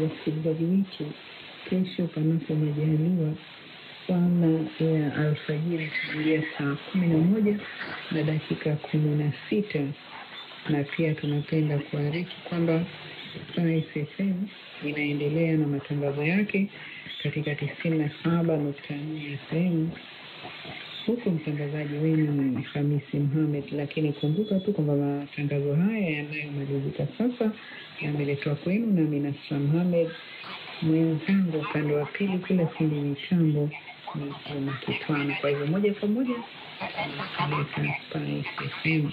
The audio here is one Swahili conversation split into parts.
Wasikilizaji wetu, kesho panapo majaliwa sana ya alfajiri kuanzia saa 11:16, na pia tunapenda kuarifu kwamba Spice FM inaendelea na matangazo yake katika 97.4 FM. Huko mtangazaji wenu ni Hamisi Mohamed, lakini kumbuka tu kwamba matangazo haya yanayomalizika sasa yameletwa kwenu na Minasra Mohamed. Mwenzangu upande wa pili kila sindi michambo ni Oma Kitwana. Kwa hivyo moja kwa moja tunaleta Spice FM.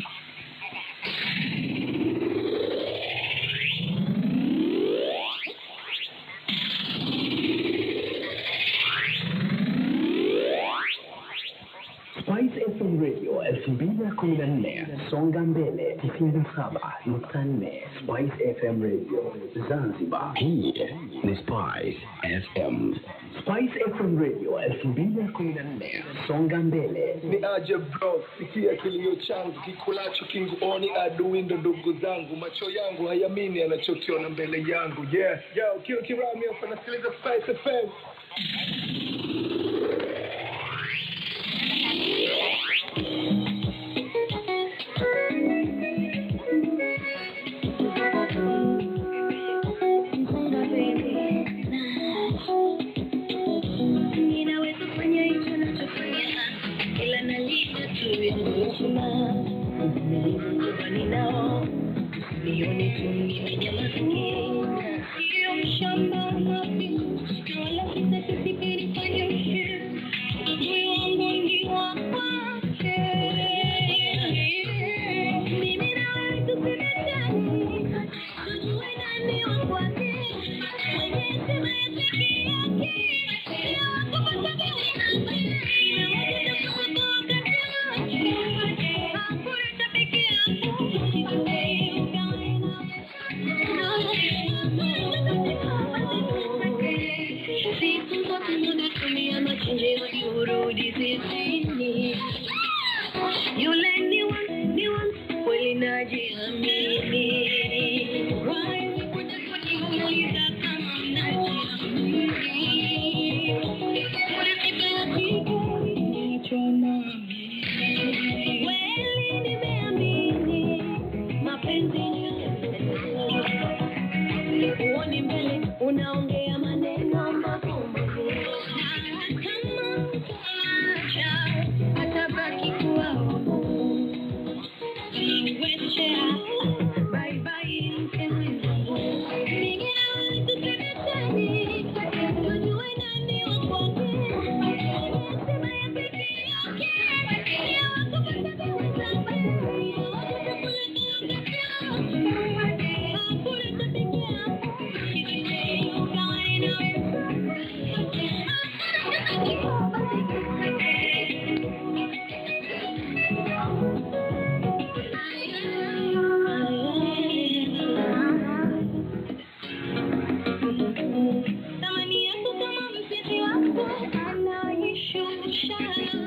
Spice FM Radio 2014, songa mbele 97.4. Spice FM Radio Zanzibar. Hii ni Spice FM. Spice FM Radio 2014, songa mbele. Ni aje bro, sikia kilio changu, kikulacho kinguoni adui ndo ndugu zangu, macho yangu hayamini anachokiona mbele yangu. Yeah, yo, kirami unasikiliza Spice FM. future.